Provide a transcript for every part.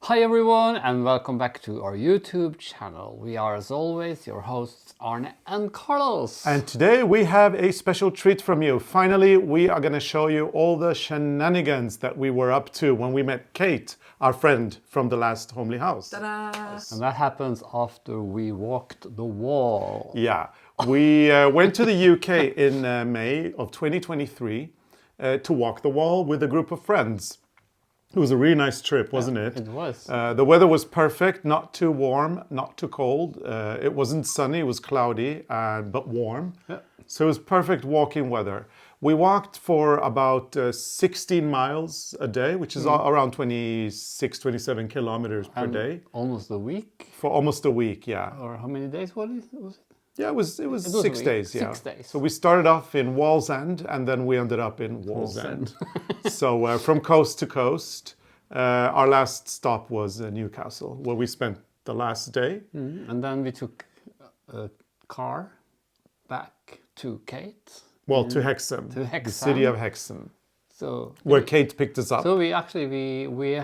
Hi everyone and welcome back to our YouTube channel. We are as always your hosts Arne and Carlos. And today we have a special treat from you. Finally, we are going to show you all the shenanigans that we were up to when we met Kate, our friend from the last homely house. Ta-da! And that happens after we walked the wall. Yeah, we went to the UK in May of 2023 to walk the wall with a group of friends. It was a really nice trip, wasn't it? It was. The weather was perfect, not too warm, not too cold. It wasn't sunny, it was cloudy, but warm. Yeah. So it was perfect walking weather. We walked for about 16 miles a day, which is around 26, 27 kilometers per day. Almost a week? For almost a week, yeah. Or how many days was it? Yeah, it was 6 days, yeah. 6 days. So we started off in Wallsend and then we ended up in Wallsend. So from coast to coast, our last stop was Newcastle, where we spent the last day. And then we took a car back to Kate. Well, to Hexham, the city of Hexham, so where Kate picked us up. So we actually we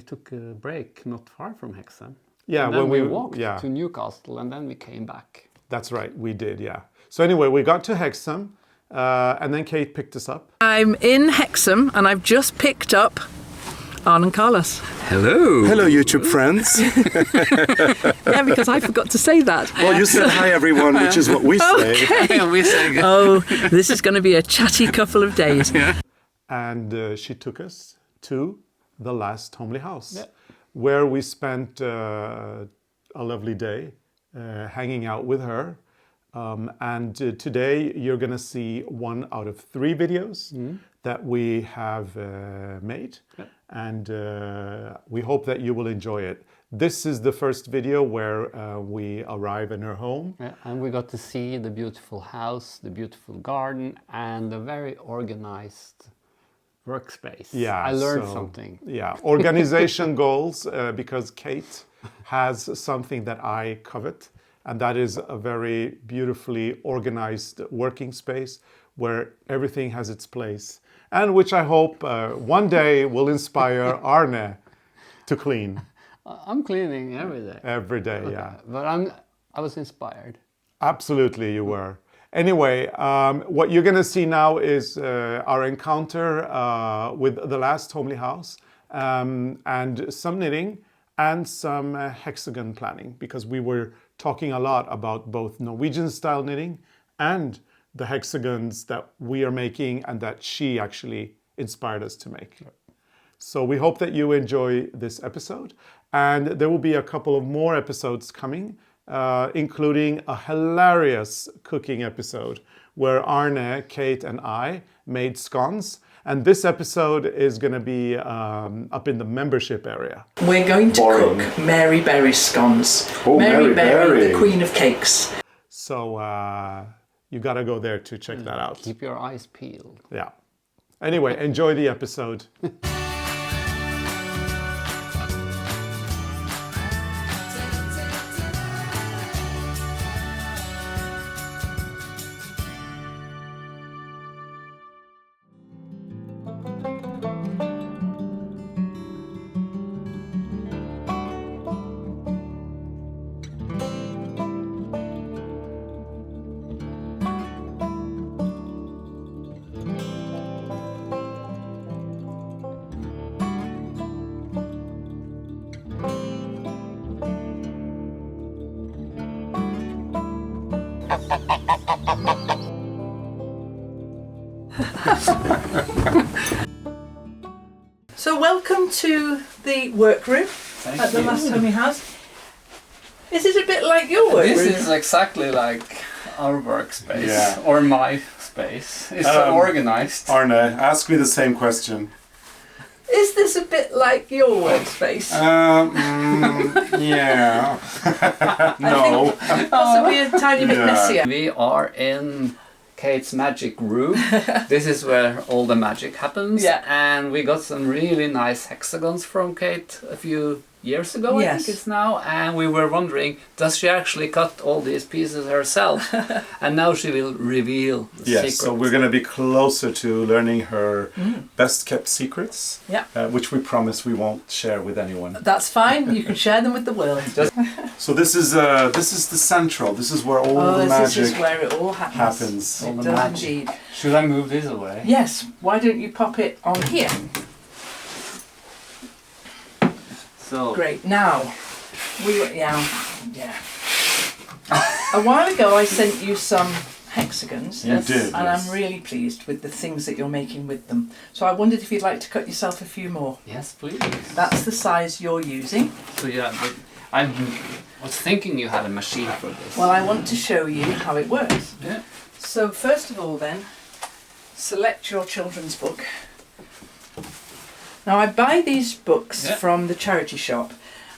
took a break not far from Hexham. Yeah, and then when we walked to Newcastle and then we came back. That's right, we did, yeah. So anyway, we got to Hexham and then Kate picked us up. I'm in Hexham and I've just picked up ARNE CARLOS. Hello. Hello, YouTube friends. Yeah, because I forgot to say that. Well, you said hi, everyone, which is what we say. Okay. We say Oh, this is going to be a chatty couple of days. Yeah. And she took us to the last homely house, where we spent a lovely day hanging out with her. And today you're going to see 1 out of 3 videos that we have made. And we hope that you will enjoy it. This is the first video where we arrive in her home. Yeah, and we got to see the beautiful house, the beautiful garden, and the very organized workspace. Yeah, I learned something. Yeah, organization goals, because Kate has something that I covet, and that is a very beautifully organized working space where everything has its place, and which I hope one day will inspire Arne to clean. I'm cleaning every day. Every day, yeah. But I was inspired. Absolutely, you were. Anyway, what you're going to see now is our encounter with the last homely house, and some knitting and some hexagon planning, because we were talking a lot about both Norwegian style knitting and the hexagons that we are making and that she actually inspired us to make. So we hope that you enjoy this episode, and there will be a couple of more episodes coming, including a hilarious cooking episode where Arne, Kate and I made scones. And this episode is going to be up in the membership area. We're going to cook Mary Berry scones. Oh, Mary Berry, the queen of cakes. So you got to go there to check that out. Keep your eyes peeled. Yeah. Anyway, enjoy the episode. So welcome to the workroom at the last homely house. Is it a bit like your workroom? This is exactly like our workspace, or my space. It's organized. Arne, ask me the same question. Is this a bit like your workspace? Yeah. No. I think possibly a tiny bit messier. We are in Kate's magic room. This is where all the magic happens. Yeah. And we got some really nice hexagons from Kate a few years ago, I Yes. think it's now, and we were wondering, does she actually cut all these pieces herself? And now she will reveal the Yes, secret. so we're going to be closer to learning her best kept secrets, Yeah. which we promise we won't share with anyone. That's fine. You can share them with the world. So this is the central. This is where all the this is magic where it all happens. happens. All It the does magic. indeed. Should I move this away? Yes. Why don't you pop it on here? So, Great. Now, yeah. A while ago, I sent you some hexagons. You did, And yes. I'm really pleased with the things that you're making with them. So I wondered if you'd like to cut yourself a few more. yes, please. That's the size you're using. So yeah, but I was thinking you had a machine for this. Well, I want to show you how it works. Yeah. So first of all then, select your children's book. Now I buy these books Yeah. from the charity shop,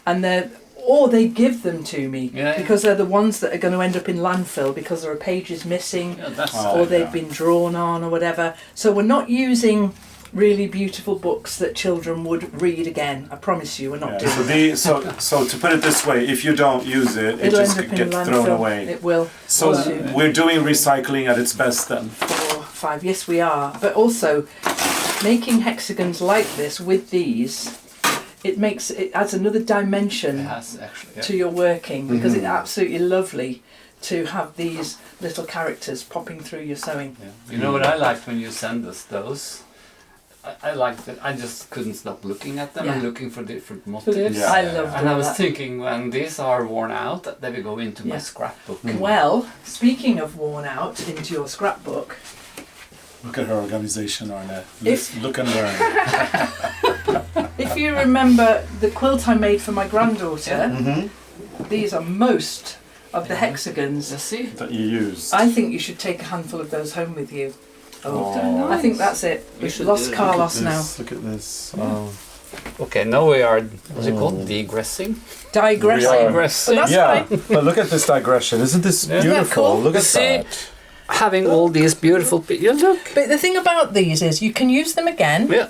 and they give them to me Yeah. because they're the ones that are going to end up in landfill because there are pages missing Yeah, that's Oh. or they've yeah. been drawn on or whatever. So we're not using really beautiful books that children would read again. I promise you, we're not Yeah, doing so, that. so to put it this way, if you don't use it, it It'll just end up could in get landfill. thrown away. It will. So Also, we're doing recycling at its best then. 4, 5. Yes, we are. But also, making hexagons like this with these, it adds another it dimension has actually. Yeah. to your working because it's absolutely lovely to have these little characters popping through your sewing. Yeah. You know what I liked when you sent us those? I liked it. I just couldn't stop looking at them and Yeah. looking for different motifs. Yeah. I love And I was that. thinking, when these are worn out, they will go into my Yeah. scrapbook. Well, speaking of worn out into your scrapbook, Look at her organization, Arne. If- Look and learn. if you remember the quilt I made for my granddaughter, these are most of the hexagons. You see? That you use. I think you should take a handful of those home with you. Oh. I think that's it. We We've should lost do it. Carlos now. Look at this. Oh. Okay, now we are, what's it called? Digressing? Digressing. We are. Digressing. That's Yeah, fine. but look at this digression. Isn't this Yeah. beautiful? Isn't that cool? Look at See? that. Having all these beautiful you look. But the thing about these is you can use them again, Yeah.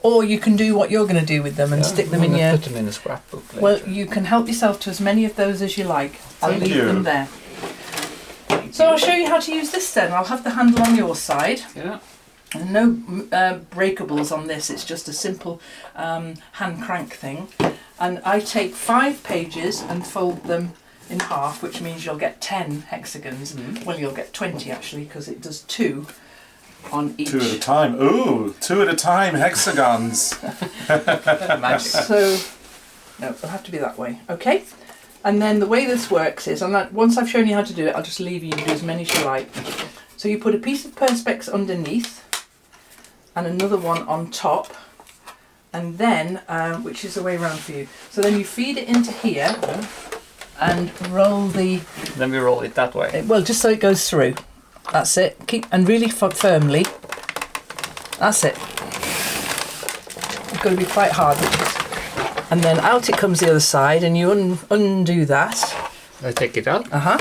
or you can do what you're going to do with them and stick them in I'm gonna your... put them in a scrapbook later. Well, you can help yourself to as many of those as you like. I'll Thank leave you. them there. So I'll show you how to use this then. I'll have the handle on your side. yeah. And no breakables on this, it's just a simple hand crank thing. And I take 5 pages and fold them in half, which means you'll get 10 hexagons. Well, you'll get 20 actually, because it does 2 on each. 2 at a time. Ooh, 2 at a time. Hexagons. Magic. So, no, it'll have to be that way, okay? And then the way this works is, once I've shown you how to do it, I'll just leave you to do as many as you like. So you put a piece of perspex underneath, and another one on top, and then, which is the way around for you. So then you feed it into here, and roll the, Then we roll it that way. well, just so it goes through. That's it. Keep, and really firmly. That's it. It's got to be quite hard. And then out it comes the other side, and you undo that. I take it out. Uh-huh.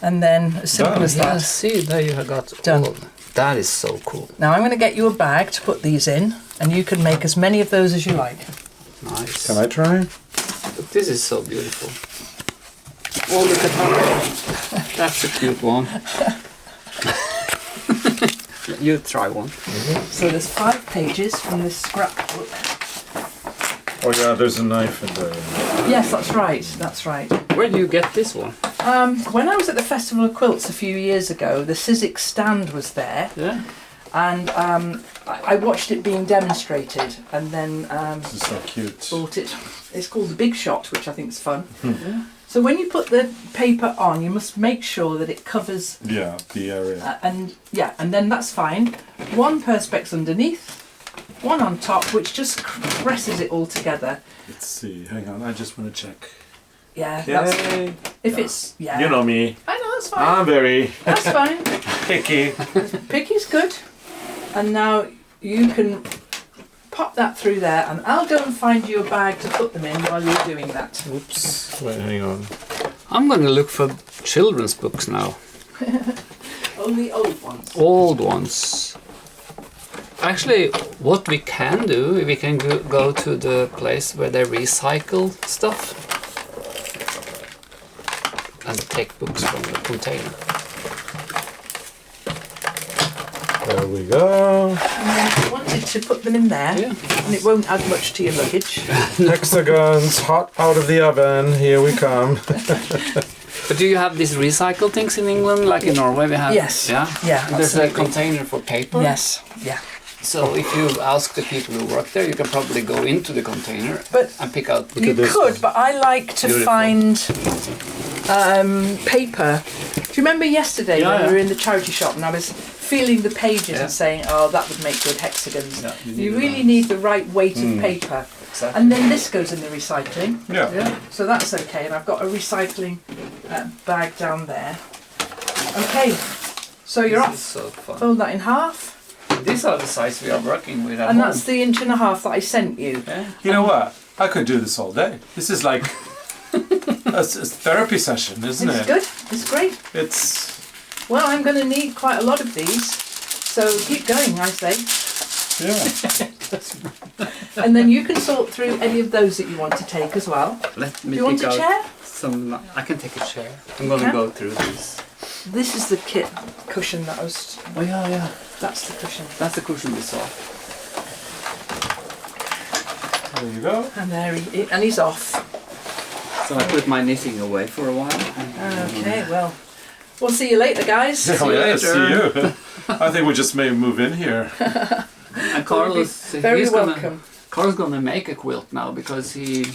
And then as simple Done. as Yeah, that. see, there you have got Done. all of them. That is so cool. Now I'm going to get you a bag to put these in, and you can make as many of those as you like. Nice. Can I try? But this is so beautiful. Oh, look at that. That's a cute one. You try one. So there's 5 pages from this scrapbook. Oh yeah, there's a knife in there. Yes, that's right. That's right. Where do you get this one? When I was at the Festival of Quilts a few years ago, the Sizzix stand was there, Yeah. and I watched it being demonstrated, and then This is so cute. bought it. It's called the Big Shot, which I think is fun. So when you put the paper on, you must make sure that it covers, Yeah, the area. and then that's fine. 1 perspex underneath, 1 on top, which just presses it all together. Let's see. Hang on, I just want to check. Yeah, that's, Okay. if it's, yeah. You know me. I know, that's fine. I'm very That's fine. picky. Picky's good. And now you can pop that through there, and I'll go and find you a bag to put them in while you're doing that. Oops. Wait, hang on. I'm going to look for children's books now. Only old ones. Old ones. Actually, What we can do, we can go to the place where they recycle stuff and take books from the container. There we go. And then if you wanted to put them in there, Yeah. and it won't add much to your luggage. Hexagons, hot out of the oven. Here we come. But do you have these recycle things in England, like in Norway we have? Yes. Yeah? Yeah, There's a absolutely. container for paper. Yes, yeah. So if you ask the people who work there, you can probably go into the container But and pick out. you this could, one. but I like to Beautiful. find paper. Do you remember yesterday Yeah, when yeah. we were in the charity shop and I was feeling the pages Yeah. and saying, oh, that would make good hexagons. Yeah, you you need really that. need the right weight of paper. Exactly. And then this goes in the recycling. Yeah. Yeah. So that's okay. And I've got a recycling bag down there. Okay, so you're This off. is so fun. Fold that in half. These are the size we are working with at And home. that's the 1.5 inches that I sent you. Yeah. You know what? I could do this all day. This is like a therapy session, isn't It's it? good. It's great. It's Well, I'm going to need quite a lot of these. So keep going, I say. yeah. And then you can sort through any of those that you want to take as well. Let me Do you want pick a out chair? some. I can take a chair. I'm gonna Okay. go through these. This is the kit cushion that I was... Oh yeah, yeah. That's the cushion. That's the cushion we saw. There you go. And there and he's off. So I put my knitting away for a while. Okay, well, we'll see you later, guys. Oh you yeah, later. see you. I think we just may move in here. And Carlos, Very he's welcome. Carlos gonna make a quilt now because he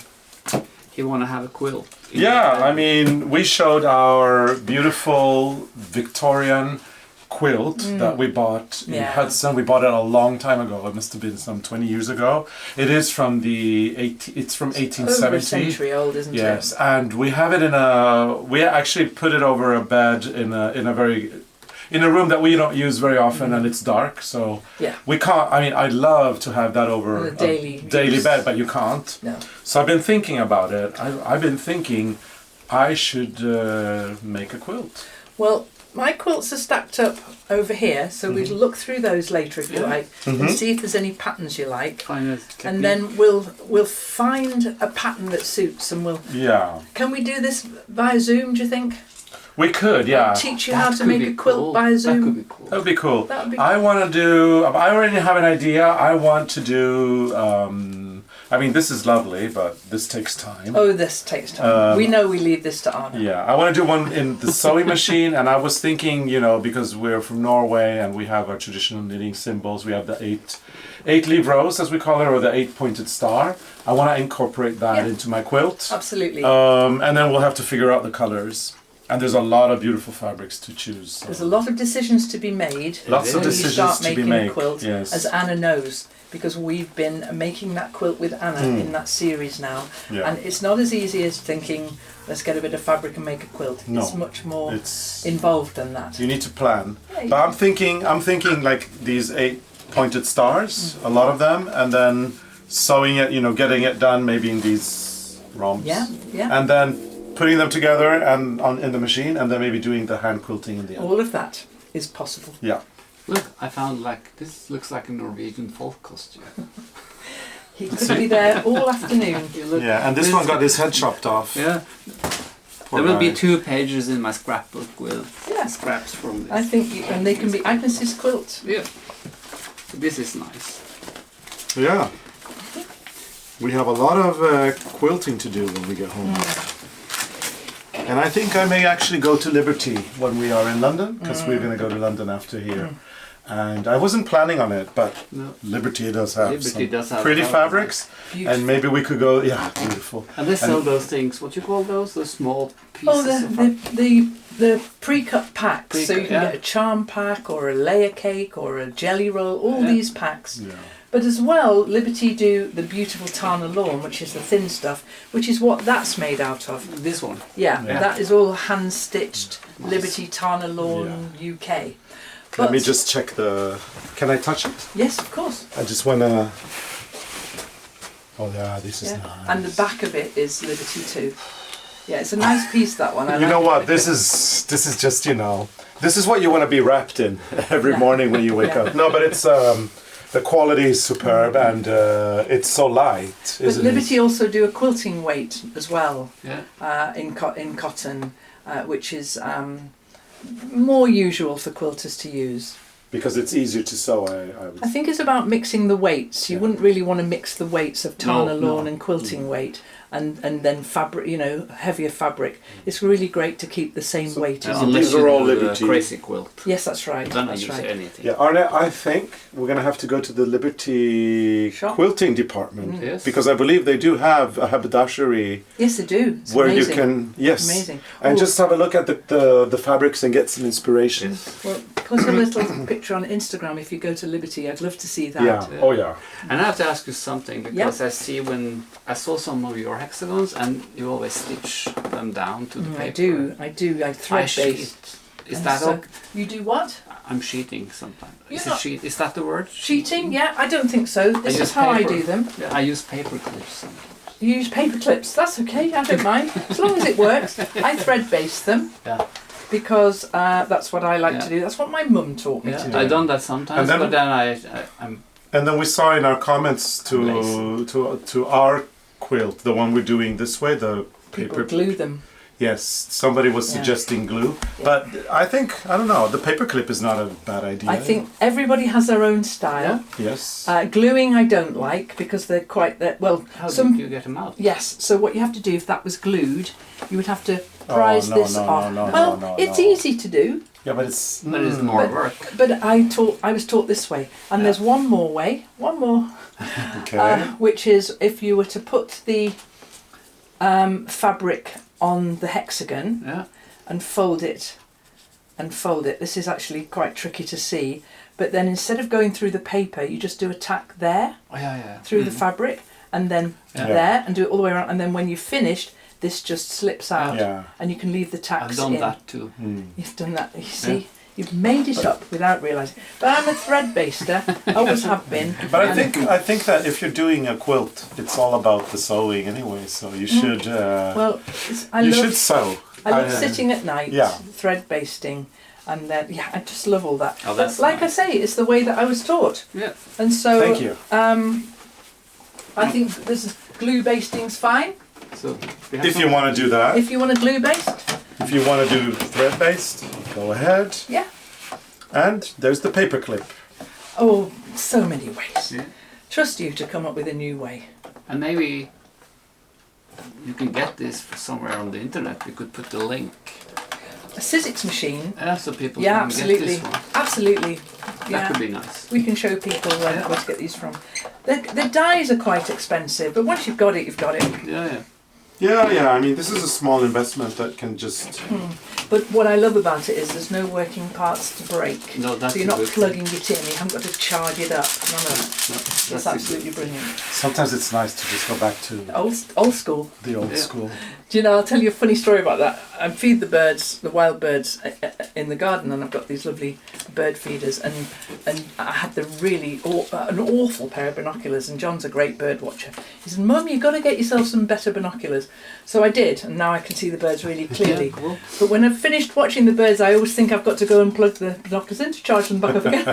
wanna have a quilt. in Yeah, the- I mean, we showed our beautiful Victorian quilt that we bought in Yeah. Hudson. We bought it a long time ago. It must have been some 20 years ago. It is from it's from Over a 1870. century old, isn't Yes, it? and we have it in we actually put it over a bed in a room that we don't use very often, and it's dark, so Yeah. we can't. I mean, I'd love to have that over On a daily daily use. bed, but you can't. No. So I've been thinking about it. I've been thinking I should make a quilt. Well, my quilts are stacked up over here, so we'll look through those later if you Yeah. like, and see if there's any patterns you like. Find a And then we'll find a pattern that suits, and we'll. Yeah, Can we do this via Zoom? Do you think? we could. Yeah, Teach you That how to could make be a quilt cool. via That Zoom. could be cool. that would be cool. That would be. I want to do. I already have an idea. I want to do. I mean, this is lovely, but this takes time. Oh, this takes time. We know we leave this to Arne. Yeah, I want to do one in the sewing machine, and I was thinking, because we're from Norway and we have our traditional knitting symbols. We have the eight leaf rose, as we call it, or the 8-pointed star. I want to incorporate that Yeah. into my quilt, Absolutely. and then we'll have to figure out the colors. And there's a lot of beautiful fabrics to choose. So. There's a lot of decisions to be made Lots of when you decisions start to be making made. a quilt, Yes. as Anna knows, because we've been making that quilt with Anna in that series now. Yeah. And it's not as easy as thinking, let's get a bit of fabric and make a quilt. No, It's much more It's involved than that. you need to plan. Yeah, you- But I'm thinking like these 8-pointed stars, a lot of them, and then sewing it, getting it done maybe in these romps. Yeah, yeah. And then putting them together and in the machine, and then maybe doing the hand quilting in the end. All of that is possible. Yeah. Look, I found this looks like a Norwegian folk costume. He could be there all afternoon. You look- Yeah, and this one got his head chopped off. Yeah. Poor There will be guy. 2 pages in my scrapbook with Yeah. scraps from this. I think, and they can be Agnes's quilt. Yeah. This is nice. Yeah. We have a lot of quilting to do when we get home. And I think I may actually go to Liberty when we are in London, because we're going to go to London after here. And I wasn't planning on it, but No. Liberty does have Liberty some does have pretty a lot of fabrics. Beautiful. And maybe we could go, yeah, beautiful. And they sell And- those things, what you call those? Those small pieces Oh, of the pre-cut packs. So you Pre-cut, can yeah. get a charm pack or a layer cake or a jelly roll, all Yeah. these packs. Yeah. But as well, Liberty do the beautiful Tana lawn, which is the thin stuff, which is what that's made out of. This one. Yeah, Yeah. that is all hand-stitched Liberty Tana lawn UK. Let me But- just check the. Can I touch it? Yes, of course. I just wanna. Oh yeah, this is Yeah. nice. And the back of it is Liberty too. Yeah, it's a nice piece, that one. I You like know it. what? This is just this is what you want to be wrapped in every Yeah. morning when you wake Yeah. up. No, but it's the quality is superb and it's so light, But isn't Liberty it? also do a quilting weight as well Yeah. in cotton, which is more usual for quilters to use. Because it's easier to sew, I would I think it's about mixing the weights. You Yeah. wouldn't really want to mix the weights of Tana No, lawn and quilting weight and then fabric, you know, heavier fabric. It's really great to keep the same weight as Unless these you are all do the Liberty. crazy quilt. Yes, that's right. Then I That's use right. anything. Yeah, Arne, I think we're going to have to go to the Liberty Shop. quilting department Yes. because I believe they do have a haberdashery Yes, they do. It's where amazing. you can Amazing. and Oh. just have a look at the fabrics and get some inspiration. Yes. Well, put a little picture on Instagram if you go to Liberty. I'd love to see that. Yeah. Yeah. Oh yeah. And I have to ask you something because I see when I saw some of your hexagons and you always stitch them down to the paper. I do. I I thread sheet. base. Is And that so- ok? You do what? I'm sheeting sometimes. You're Is not- it sheet? Is that the word? Cheating? Yeah, I don't think so. This use is how I paper. do them. Yeah, I use paper clips sometimes. You use paper clips. That's okay. I don't mind as long as it works. I thread base them Yeah. because that's what I like Yeah. to do. That's what my mum taught me Yeah, to do. I've done that sometimes, And then- but then I'm And then we saw in our comments to our quilt, the one we're doing this way, the People paper. glue them. Yes, somebody was Yeah. suggesting glue, Yeah. but I think I don't know. The paper clip is not a bad idea. I think everybody has their own style. Yes. Gluing I don't like because they're quite well. how Some did you get them out? yes. So what you have to do if that was glued, you would have to prise no, this no, off. no, no, well, no, it's no. easy to do. Yeah, but it's But it's more But- work. But I was taught this way, and there's one more way, okay. which is if you were to put the fabric on the hexagon Yeah. and fold it. This is actually quite tricky to see, but then instead of going through the paper, you just do a tack there Oh, yeah. through the fabric, and then Yeah. there, and do it all the way around, and then when you've finished, this just slips out, Yeah. and you can leave the I've tacks done in. that too. You've done that, you see? You've made it up without realising. But I'm a thread baster, always have been. But I and- think that if you're doing a quilt, it's all about the sewing anyway. So you should Well, I you love, should sew. I love sitting at night, yeah. thread basting, and then I just love all that. Oh, But that's like nice. I say, it's the way that I was taught, Yeah. and so Thank you. I think this glue basting's fine. So we have If some- you want to do that, If you want to glue baste, if you want to do thread based, go ahead. yeah. And there's the paper clip. Oh, so many ways. Yeah. Trust you to come up with a new way. And maybe you can get this somewhere on the internet. We could put the link. A Sizzix machine. So people Yeah, can get absolutely. this one. Absolutely. That Yeah. could be nice. We can show people where to get these from. The dyes are quite expensive, but once you've got it, you've got it. Yeah. Yeah. I mean, this is a small investment that can just. But what I love about it is there's no working parts to break. No, that's so you're a not good plugging it in, you haven't got to charge it up. None of that. No, It's that's a absolutely brilliant. Sometimes it's nice to just go back to Old school. the old Yeah. school. Do you know, I'll tell you a funny story about that. I feed the birds, the wild birds, in the garden, and I've got these lovely bird feeders, and I had the really an awful pair of binoculars, and John's a great bird watcher. He said, Mum, you've got to get yourself some better binoculars. So I did, and now I can see the birds really clearly. Yeah, cool. But when I've finished watching the birds, I always think I've got to go and plug the binoculars in to charge them back up again.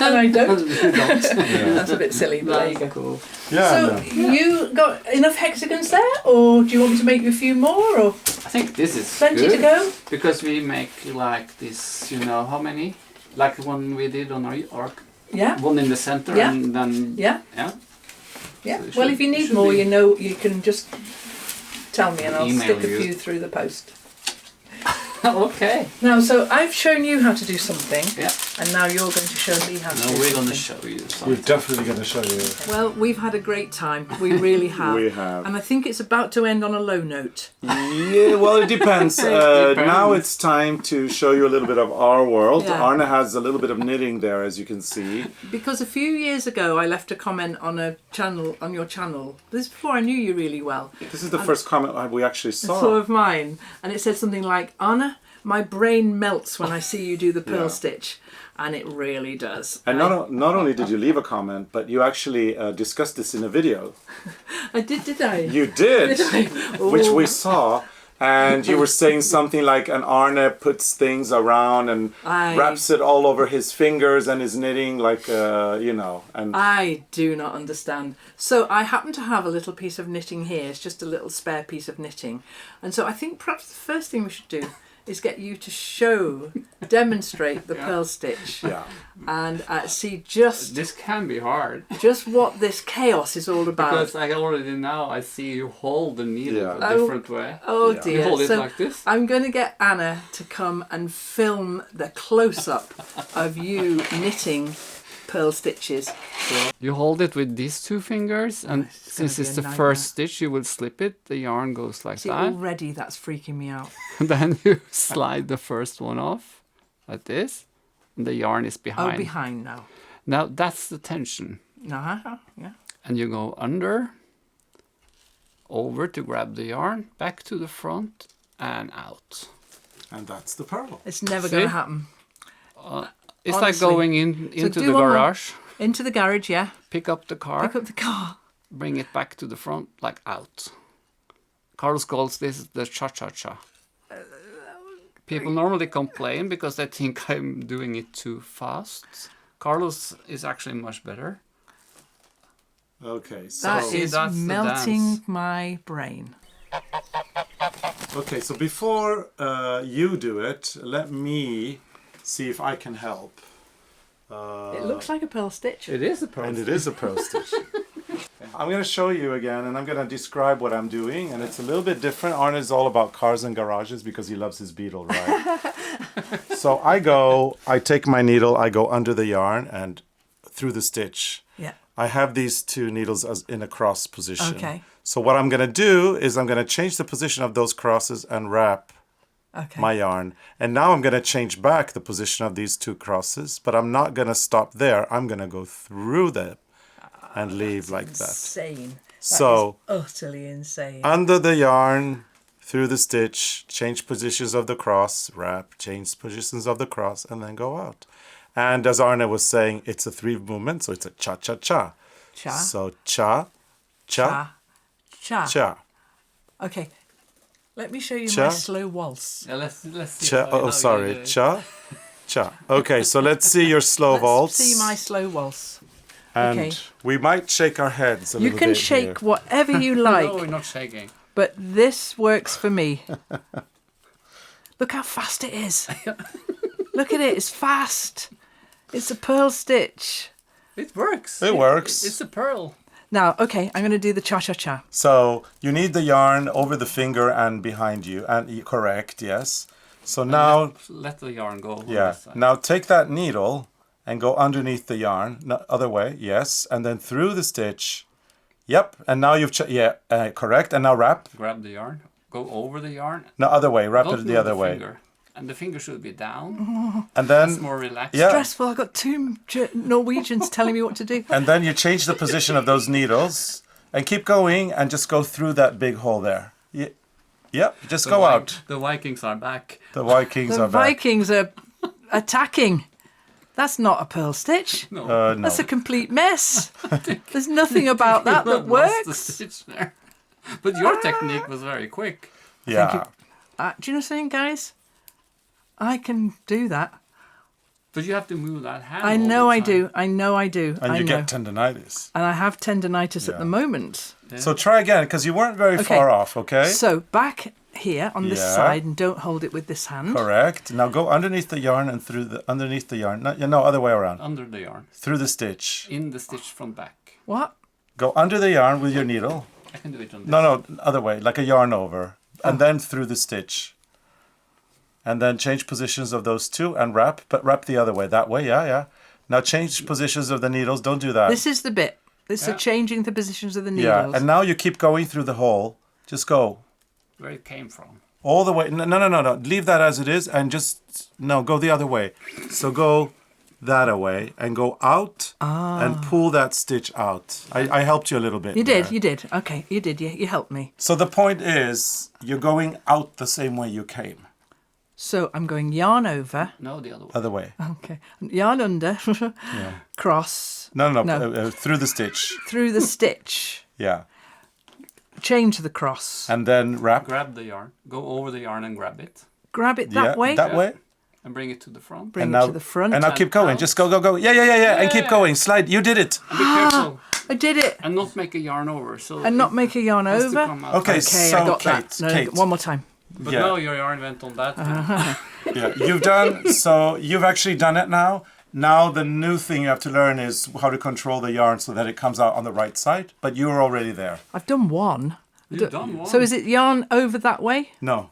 And I don't. That's a bit silly, but there you go. Cool. Yeah. So no. you got enough hexagons there, or do you want me to make you a few more, or I think this is plenty good to go? because we make like this. You know how many? Like the one we did on our Yeah, one in the center, Yeah. and then yeah, yeah. yeah. So it Well, should- if you need should more, be- you know, you can just tell me, and I'll Email stick a you. few through the post. Okay. Now, so I've shown you how to do something, Yeah. and now you're going to show me how to No, do we're going something. to show you something. We're definitely going to show you. Well, we've had a great time. We really have. We have. And I think it's about to end on a low note. Yeah, well, it depends. Depends. Now it's time to show you a little bit of our world. Yeah. Arne has a little bit of knitting there, as you can see. Because a few years ago, I left a comment on on your channel. This is before I knew you really well. This is the first comment we actually Saw saw. of mine, and it said something like, Anna, my brain melts when I see you do the pearl Yeah. stitch, and it really does. And not only did you leave a comment, but you actually discussed this in a video. I did I? You did, Did I? which Oh. we saw. And you were saying something like an Arne puts things around and wraps it all over his fingers and is knitting like, you know. And I do not understand. So I happen to have a little piece of knitting here. It's just a little spare piece of knitting. And so I think perhaps the first thing we should do is get you to demonstrate the pearl stitch. yeah. And see just This can be hard. just what this chaos is all about. Because I already now I see you hold the needle Yeah. a different way. Oh Yeah. dear. You hold it So like this. I'm going to get Anna to come and film the close-up of you knitting pearl stitches. You hold it with these two fingers, and This is since gonna it's be the a first nightmare. stitch, you will slip it. The yarn goes like See, that. already that's freaking me out. And then you slide the first one off, like this. And the yarn is Oh, behind. behind now. Now that's the tension. No, yeah. And you go under, over to grab the yarn, back to the front, and out. And that's the pearl. It's never See? going to happen. It's like Honestly. going into do the one more. garage, Into the garage, yeah. pick up the car, Pick up the car. bring it back to the front, like out. Carlos calls this the cha-cha-cha. People normally complain because they think I'm doing it too fast. Carlos is actually much better. Okay, so That See, is that's the melting dance. my brain. okay, so before you do it, let me see if I can help. It looks like a pearl stitch. It is a pearl. And it is a pearl stitch. I'm going to show you again, and I'm going to describe what I'm doing, and it's a little bit different. Arne is all about cars and garages because he loves his Beetle, right? So I take my needle, I go under the yarn and through the stitch. Yeah. I have these two needles as in a cross position. Okay. So what I'm going to do is I'm going to change the position of those crosses and wrap Okay. my yarn. And now I'm going to change back the position of these two crosses, but I'm not going to stop there. I'm going to go through them and leave like that. Insane. So Utterly insane. under the yarn, through the stitch, change positions of the cross, wrap, change positions of the cross, and then go out. And as Arne was saying, it's a 3 movement, so it's a cha-cha-cha. Cha. So cha, cha, Cha. cha. Okay. Let me show you Cha. my slow waltz. Yeah, let's see. Cha, how oh, you sorry, do it. cha, cha. Okay, so let's see your slow Let's waltz. see my slow waltz. And okay. we might shake our heads a You little can bit shake here. whatever you No, like, we're not shaking. but this works for me. Look how fast it is. Look at it, it's fast. It's a pearl stitch. It works. It works. It's a pearl. Now, okay, I'm going to do the cha-cha-cha. So you need the yarn over the finger and behind you, and correct, yes. So now, Let the yarn go over yeah. this side. Now take that needle and go underneath the yarn. No, other way, yes, and then through the stitch. Yep, and now you've correct. And now wrap. Grab the yarn. Go over the yarn. No, other way. Wrap Don't it the move other way, finger. And the finger should be down. and It's then more relaxed. yeah. Stressful, I've got two Norwegians telling me what to do. and then you change the position of those needles and keep going and just go through that big hole there. Yep, just go out. The Vikings are back. The Vikings The are back. Vikings are attacking. That's not a pearl stitch. No. No. That's a complete mess. There's nothing about that Lost the works. stitch there. But your technique was very quick. Yeah. Do you know something, guys? I can do that. But you have to move that hand. I all know the I time. do. I know I do. And I you know. get tendinitis. And I have tendinitis at Yeah. the moment. So try again, because you weren't very Okay. far off, okay? So back here on this Yeah. side, and don't hold it with this hand. Correct. Now go underneath the yarn and through the underneath the yarn. No, other way around. Under the yarn. Through the stitch. In the stitch from back. What? Go under the yarn with your needle. I can do it on this. No, other way, like a yarn over. And then through the stitch. And then change positions of those two and wrap, but wrap the other way. That way, yeah. Now change positions of the needles. Don't do that. This is the bit. This Yeah. is changing the positions of the Yeah, needles. and now you keep going through the hole. Just go Where it came from. all the way. No. Leave that as it is and just, go the other way. So go that away and go out and pull that stitch out. I helped you a little bit. You did, there. you did. Okay, you did. You helped me. So the point is, you're going out the same way you came. So I'm going yarn over. No, the other way. Other way. Okay. Yarn under. Cross. No. No. Through the stitch. Through the stitch. Yeah. change the cross. And then wrap. Grab the yarn. Go over the yarn and grab it. Grab it that way. That Yeah. way. And bring it to the front. Bring And it now, to the front. And now keep going. out. Just go, go, go. Yeah. And keep going. Slide. You did it. And be careful. I did it. And not make a yarn over. So And not make a yarn it has to over. come out. Okay, Okay, so I got Kate, that. No, Kate. one more time. But Yeah. no, your yarn went on that. Yeah, you've actually done it now. Now the new thing you have to learn is how to control the yarn so that it comes out on the right side. But you're already there. I've done one. You've done one. So is it yarn over that way? No.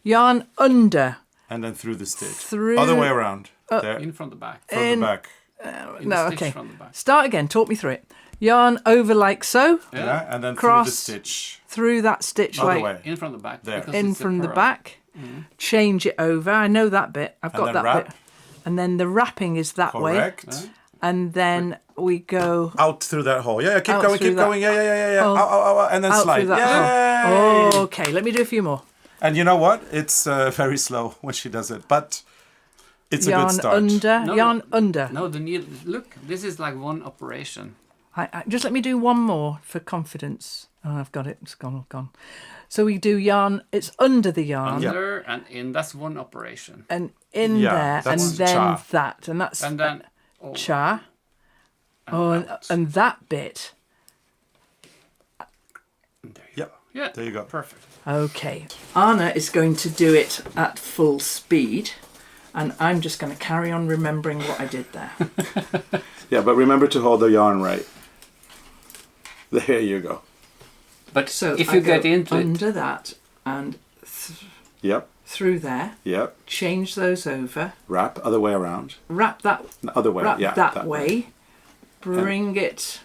Yarn under. And then through the stitch. Through- Other way around. There. in from the back. From in- the back. In No, the stitch okay. from the back. Start again. Talk me through it. Yarn over like so. Yeah. And then Cross. through the stitch. Through that stitch Other like way. In from the back. There. because in it's a from the pearl. back. Change it over. I know that bit. I've got then that wrap. bit. And then the wrapping is that way. Correct. And then we go Out through that hole. Yeah, keep Out going, through keep that- going. Yeah. Oh. Ow, and then out slide. through that. Yay! Oh, okay. Let me do a few more. And you know what? It's very slow when she does it, but it's a Yarn good start. under. No, yarn under. No, the needle. Look, this is like one operation. Just let me do one more for confidence. Oh, I've got it. It's gone. So we do yarn. It's under the yarn. Under and in. That's one operation. And in Yeah, there, and that's then cha. that, and that's And then. Oh, cha. Oh, out. and that bit. there you Yeah. go. Yeah. There you go. Perfect. Okay. Anna is going to do it at full speed, and I'm just going to carry on remembering what I did there. Yeah, but remember to hold the yarn right. There you go. But So if I you go get into it, under that and Yep, through there, yep. change those over, Wrap, other way around. wrap that The other way, wrap yeah. that way, bring it,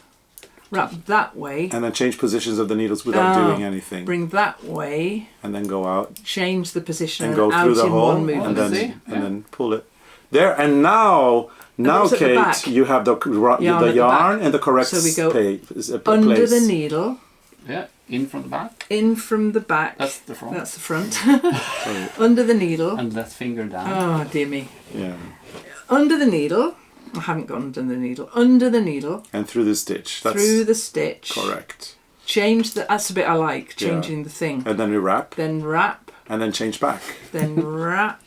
wrap that way, And then change positions of the needles without Oh, doing anything. bring that way, And then go out change the position and go out through the in hole one and movement. then See? and then pull it. There, and now what's at the Kate, back? you have the Yarn at the yarn back. in the correct So we go place. Under the needle, yeah, in from the back. in from the back. That's the front. That's the front. Under the needle. And that finger down. Oh dear me. Yeah, Under the needle. I haven't gone under the needle. Under the needle. and through the stitch. That's Through the stitch. correct. Change the. That's the bit I like. Changing the thing. And then we wrap, Then wrap. and then change back, Then wrap.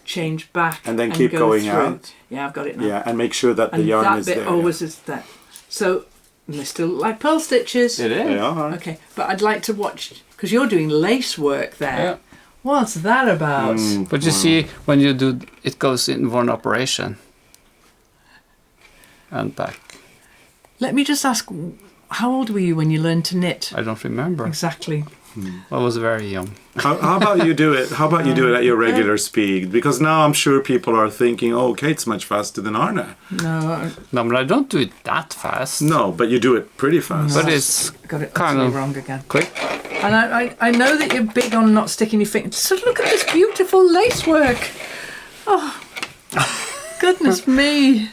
Change back. and then keep go going through. out. Yeah, I've got it now. Yeah, and make sure that the And yarn that is bit there. always is there. So they still look like pearl stitches. It is. Yeah, all right. Okay, but I'd like to watch because you're doing lace work there. Yeah. What's that about? But you see, when you do, it goes in one operation. And back. Let me just ask, how old were you when you learned to knit? I don't remember. Exactly. I was very young. How about you do it? How about you do it at your regular speed? Because now I'm sure people are thinking, "Oh, Kate's much faster than Arne." No, No, but I don't do it that fast. No, but you do it pretty fast. But it's I got it Kind utterly of. wrong again. quick. And I know that you're big on not sticking your fingers. So look at this beautiful lace work. Oh, goodness me.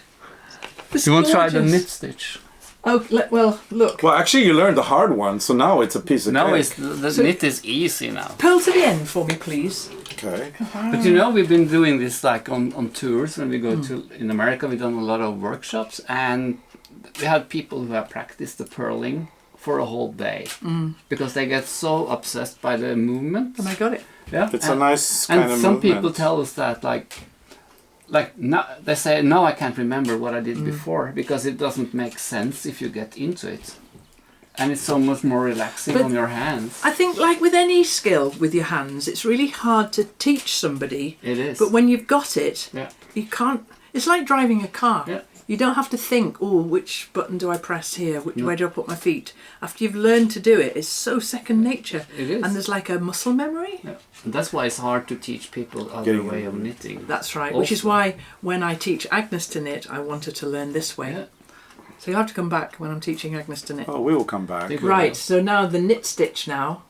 This You want to try the gorgeous. knit stitch? Oh, well, look. Well, actually, you learned the hard one, so now it's a piece of Now cake. it's, the So- knit is easy now. Pull to the end for me, please. Okay. But you know, we've been doing this like on tours when we go to, in America, we've done a lot of workshops and we had people who have practiced the purling for a whole day because they get so obsessed by the movement. And I got it. Yeah. It's and, a nice kind and of some movement. people tell us that like now they say no, I can't remember what I did before because it doesn't make sense if you get into it, and it's so much more relaxing But on your hands. I think, like with any skill with your hands, it's really hard to teach somebody. It is. But when you've got it, Yeah. you can't. It's like driving a car. Yeah. You don't have to think, oh, which button do I press here? Where do I put my feet? After you've learned to do it, it's so second nature. It is. And there's like a muscle memory. Yeah. And that's why it's hard to teach people other Getting way it. of knitting. That's right. Which is Also. why when I teach Agnes to knit, I wanted to learn this way. Yeah. So you'll have to come back when I'm teaching Agnes to knit. Oh, we will come back. They will. Right. So now the knit stitch now,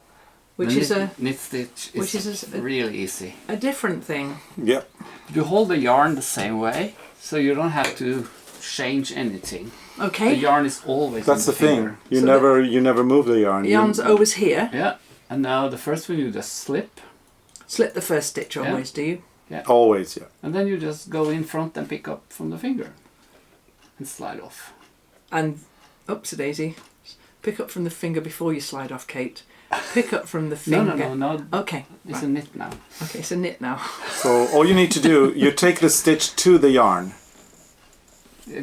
which The is knit stitch is, which is a- really easy. a different thing. Yep. You hold the yarn the same way, so you don't have to change anything. The Okay. yarn is always. That's in the thing. finger. You So you never move the yarn. The yarn's always here. Yeah. And now the first one you just slip, Slip the first stitch always, do you? Always, yeah. and then you just go in front and pick up from the finger, and slide off. And oops, a daisy. Pick up from the finger before you slide off, Kate. Pick up from the No, finger. no. Okay. It's right. a knit now. Okay, it's a knit now. So all you need to do, you take the stitch to the yarn.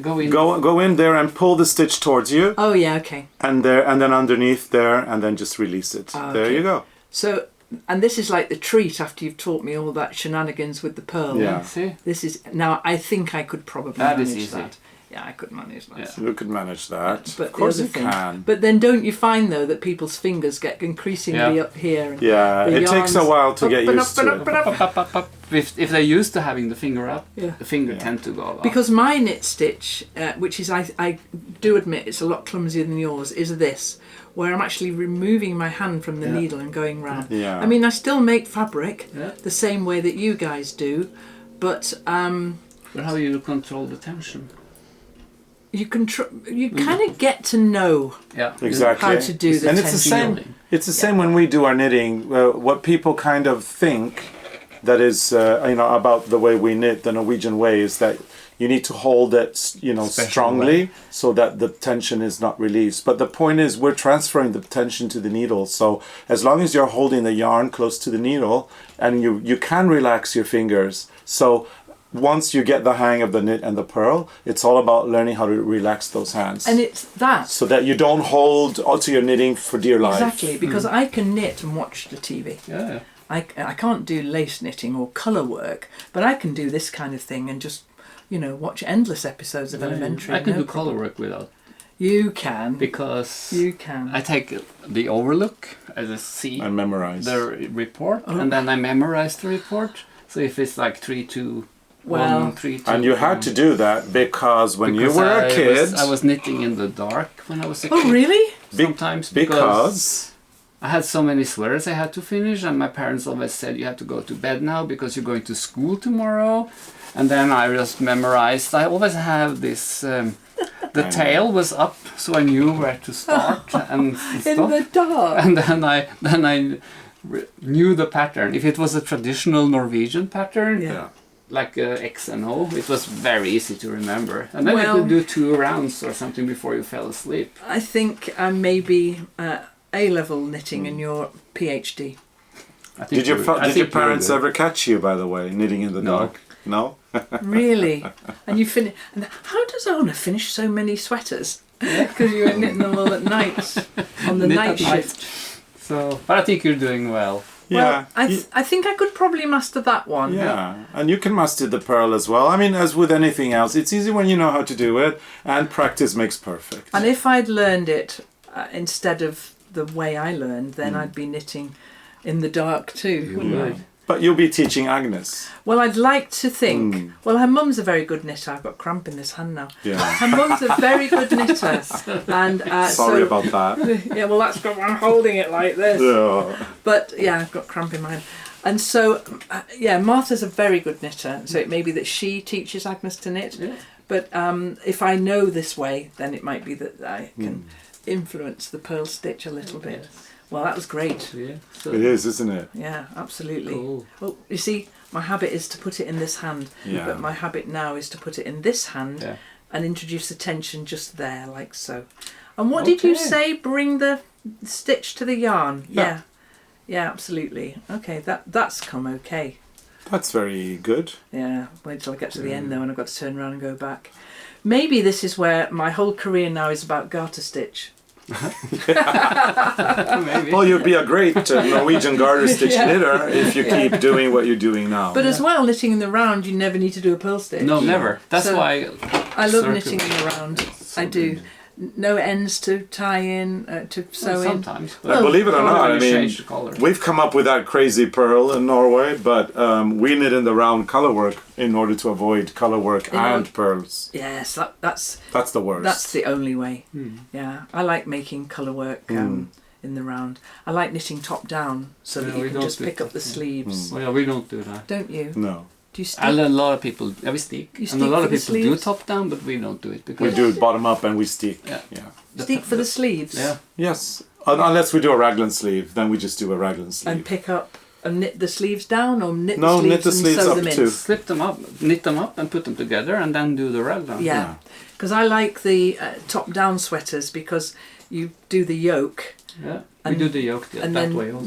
Go in. Go in there and pull the stitch towards you, Oh yeah, okay. and then underneath there, and then just release it. Ah, There okay. you go. So, and this is like the treat after you've taught me all that shenanigans with the pearl. Yeah. See? This is, now I think I could probably That is manage easy. that. Yeah, I could manage that. Yeah. You could manage that. But Of course the you other thing, can. But then don't you find though that people's fingers get increasingly Yeah. up here? And Yeah, the it takes a yarns while to up get and used up to and it. up and up. Up, up, up. If they're used to having the finger up, Yeah. the finger Yeah. tend to go up. Because my knit stitch, which is I do admit it's a lot clumsier than yours, is this, where I'm actually removing my hand from the Yeah. needle and going round. Yeah. I mean, I still make fabric Yeah. the same way that you guys do, but But how you control the tension? you kind of get to know Yeah. Exactly. how to do the And it's the tension. same. It's the same when we do our knitting. What people kind of think that is, about the way we knit, the Norwegian way, is that you need to hold it, Special strongly way. so that the tension is not released. But the point is, we're transferring the tension to the needle. So as long as you're holding the yarn close to the needle, and you can relax your fingers. So once you get the hang of the knit and the purl, it's all about learning how to relax those hands. And it's that. So that you don't hold onto your knitting for dear life. Exactly, because I can knit and watch the TV. Yeah. I can't do lace knitting or colour work, but I can do this kind of thing and just, watch endless episodes of Elementary. I can no do problem. color work without, You can. because You can. I take the overlook as a C, And memorize. the report, Oh. and then I memorize the report. So if it's like 3, 2, Well, 1, 3, 2, And you had to do that because when you were a kid, I was knitting in the dark when I was a Oh, kid. really? Sometimes because I had so many sweaters I had to finish, and my parents always said you have to go to bed now because you're going to school tomorrow. And then I just memorized. I always have this. The tail was up, so I knew where to start and In stop. the dark. And then I knew the pattern. If it was a traditional Norwegian pattern, Yeah. like X and O, it was very easy to remember. And then Well- you could do 2 rounds or something before you fell asleep. I think I'm maybe A-level knitting and your PhD. I think did your you're- I did think your you're parents good. ever catch you, by the way, knitting in the No. dark? No. Really? And you finish. And how does Arne finish so many sweaters? Because you were knitting them all at night on the Knit night at night. shift. So, but I think you're doing well. Yeah. Well, I think I could probably master that one. Yeah, and you can master the pearl as well. I mean, as with anything else, it's easy when you know how to do it, and practice makes perfect. And if I'd learned it instead of the way I learned, then I'd be knitting in the dark too, wouldn't I? would. But you'll be teaching Agnes. Well, I'd like to think. Well, her mum's a very good knitter. I've got cramp in this hand now. Yeah. Her mum's a very good knitter, and Sorry so, about that. Yeah, well, that's got I'm holding it like this. Yeah. But yeah, I've got cramp in my hand. And so, yeah, Martha's a very good knitter. So it may be that she teaches Agnes to knit. Yeah. But if I know this way, then it might be that I can influence the pearl stitch a little bit. Well, that was great. Yeah. So It is, isn't it? Yeah, absolutely. cool. Oh, you see, my habit is to put it in this hand. Yeah. But my habit now is to put it in this hand Yeah. and introduce the tension just there, like so. And what did you Okay. say? Bring the stitch to the yarn. Yeah. Yeah. Yeah, absolutely. Okay, that's come okay. That's very good. Yeah, wait till I get to the end though and I've got to turn around and go back. Maybe this is where my whole career now is about garter stitch. Maybe. Well, you'd be a great Norwegian garter stitch Yeah. knitter if you keep doing what you're doing now. But as well, knitting in the round, you never need to do a pearl stitch. No, never. That's So- why I love circle. knitting in the round. I do. No ends to tie in, to sew in. sometimes. Well, believe it or Only not, when I you mean, change the color. we've come up with that crazy pearl in Norway, but we knit in the round color work in order to avoid color work In and order- pearls. Yes, that's That's the worst. that's the only way. Hmm. Yeah, I like making colour work in the round. I like knitting top down so that Yeah, you we can don't just do pick up that, the yeah. sleeves. Well, yeah, we don't do that. Don't you? No. Do you stick? And a lot of people, yeah, we stick. You And a stick lot for of the people do sleeves? top down, but we don't do it We because do it bottom up and we stick. Yeah. Yeah. Stick for the sleeves. Yeah. Yes. Unless we do a raglan sleeve, then we just do a raglan sleeve. And pick up and knit the sleeves down or knit No, the sleeves knit the and sleeves sew up them in. too. slip them up, knit them up, and put them together, and then do the raglan. Yeah, because I like the top-down sweaters because you do the yoke. Yeah, And- we do the yoke And that then way also.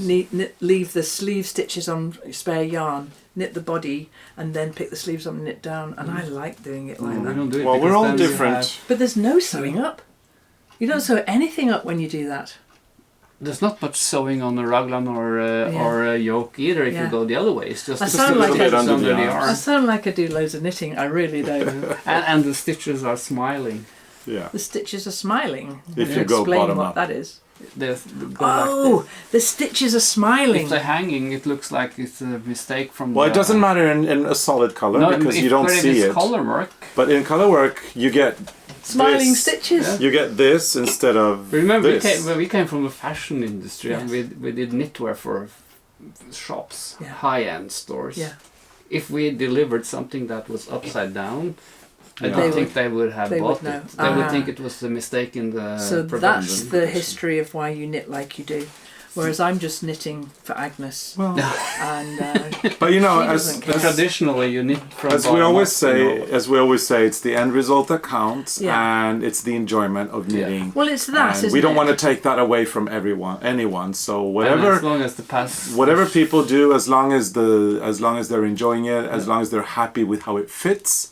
leave the sleeve stitches on spare yarn, knit the body, and then pick the sleeves up and knit down. And I like doing it like We that. don't do it Well, we're because all then you different. have- But there's no sewing up. You don't sew anything up when you do that. There's not much sewing on a raglan Yeah. or a yoke either if Yeah. you go the other way. It's just I the sound like stitches a- under the I arm. sound like I do loads of knitting. I really do. And the stitches are smiling. Yeah. The stitches are smiling. If Can you go explain bottom what up. that is. They go like Oh, the stitches are smiling. If they're hanging, it looks like it's a mistake from Well, the... it doesn't matter in a solid color because you don't but if see it's it. color work. But in color work, you get Smiling this. stitches. Yeah. You get this instead of Remember, this. we came from the fashion industry and Yes. we did knitwear for shops, Yeah. high-end stores. Yeah. If we delivered something that was upside down, I Yeah. don't They think they would have they bought would know. it. They would Ah. think it was a mistake in the So production. that's the history of why you knit like you do. Whereas I'm just knitting for Agnes. Well, And but you know, She as doesn't care. Traditionally, you knit from as we bottom always up, say, you know. it's the end result that counts, Yeah. and it's the enjoyment of knitting. well, it's that, And isn't we don't it? want to take that away from anyone. So And whatever as long as the pass, whatever people do, as long as they're enjoying it, as long as they're happy with how it fits,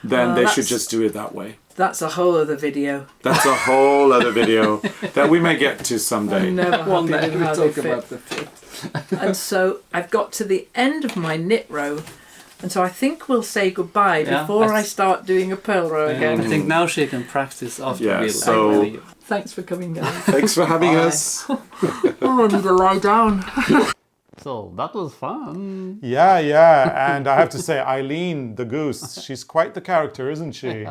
then they should that's- just do it that way. That's a whole other video. That's a whole other video that we may get to I'm someday. never one happy day with we how they talk fit. about the fit. And so I've got to the end of my knit row, and so I think we'll say goodbye Yeah, before I I start doing a purl row I again. think now she can practice after Yeah, we so- leave. Thanks for coming, guys. Thanks for having Bye. us. Oh, I need to lie down. So that was fun. Yeah, and I have to say, Eileen, the goose, she's quite the character, isn't she?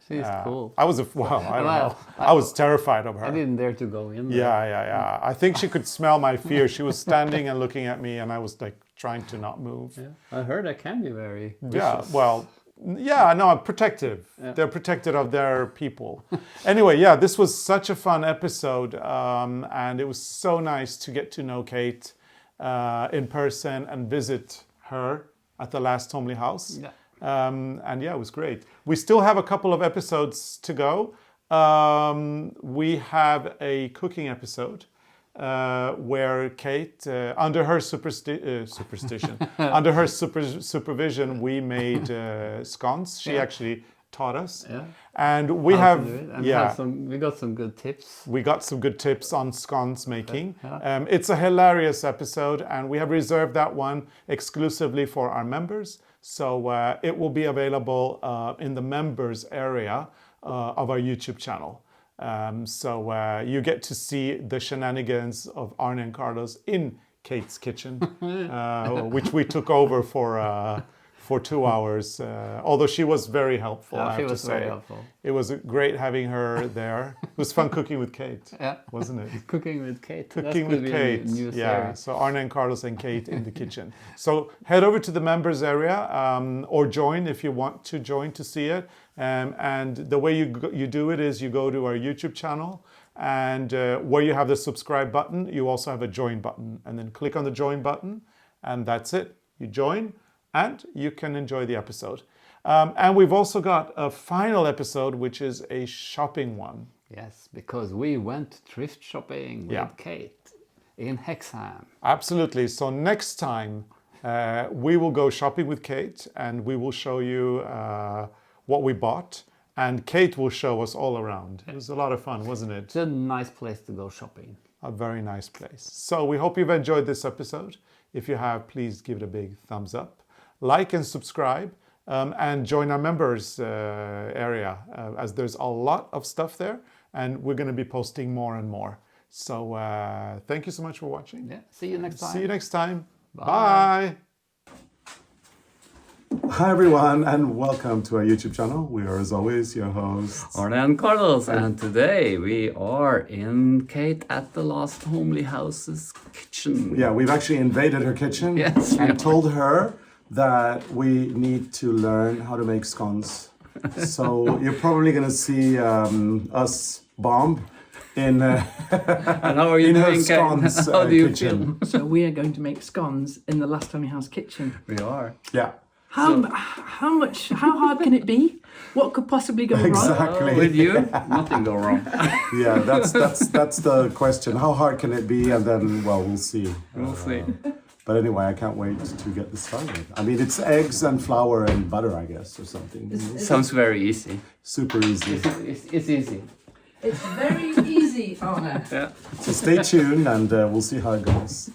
She's cool. I was I don't Well, know. I was terrified of her. I didn't dare to go in there. Yeah. I think she could smell my fear. She was standing and looking at me, and I was like trying to not move. I heard I can be very Yeah, vicious. well, yeah, no, protective. They're protected of their people. Anyway, yeah, this was such a fun episode, and it was so nice to get to know Kate in person and visit her at the last Homely house. Yeah. And yeah, it was great. We still have a couple of episodes to go. We have a cooking episode where Kate, under her superstition, under her supervision, we made scones. She actually taught us. Yeah. And we How have, to do it, and yeah, we got some good tips. we got some good tips on scones making. Yeah. It's a hilarious episode, and we have reserved that one exclusively for our members. So it will be available in the members area of our YouTube channel. So you get to see the shenanigans of Arne and Carlos in Kate's kitchen, which we took over for 2 hours. Although she was very helpful, I Yeah, have she to was say. very helpful. It was great having her there. It was fun cooking with Kate, Yeah. wasn't it? Cooking with Kate. Cooking That could with be Kate. a new Yeah. series. So Arne and Carlos and Kate in the kitchen. So head over to the members area or join if you want to join to see it. And the way you do it is you go to our YouTube channel, and where you have the subscribe button, you also have a join button. And then click on the join button, and that's it. You join, and you can enjoy the episode. And we've also got a final episode, which is a shopping one. Yes, because we went thrift shopping with Yeah. Kate in Hexham. Absolutely. So next time we will go shopping with Kate, and we will show you what we bought, and Kate will show us all around. It was a lot of fun, wasn't it? It's a nice place to go shopping. A very nice place. So we hope you've enjoyed this episode. If you have, please give it a big thumbs up, like and subscribe, and join our members area, as there's a lot of stuff there, and we're going to be posting more and more. So thank you so much for watching. Yeah, see you next time. See you next time. Bye. Bye. Hi everyone, and welcome to our YouTube channel. We are, as always, your hosts. Arne and Carlos, and today we are in Kate at the last Homely house's kitchen. Yeah, we've actually invaded her kitchen Yes, we and are. told her that we need to learn how to make scones. So you're probably going to see us bomb in And how are you in her doing, Kate? scones How do you kitchen. So we are going to make scones in the Last Homely House kitchen. feel? We are. Yeah. How hard can it be? What could possibly go wrong? Exactly. With you, nothing go wrong. Yeah, that's the question. How hard can it be? And then, well, we'll see. We'll see. But anyway, I can't wait to get this started. I mean, it's eggs and flour and butter, I guess, or something. Sounds very easy. Super easy. It's easy. It's very easy, Arne. Yeah. So stay tuned and we'll see how it goes.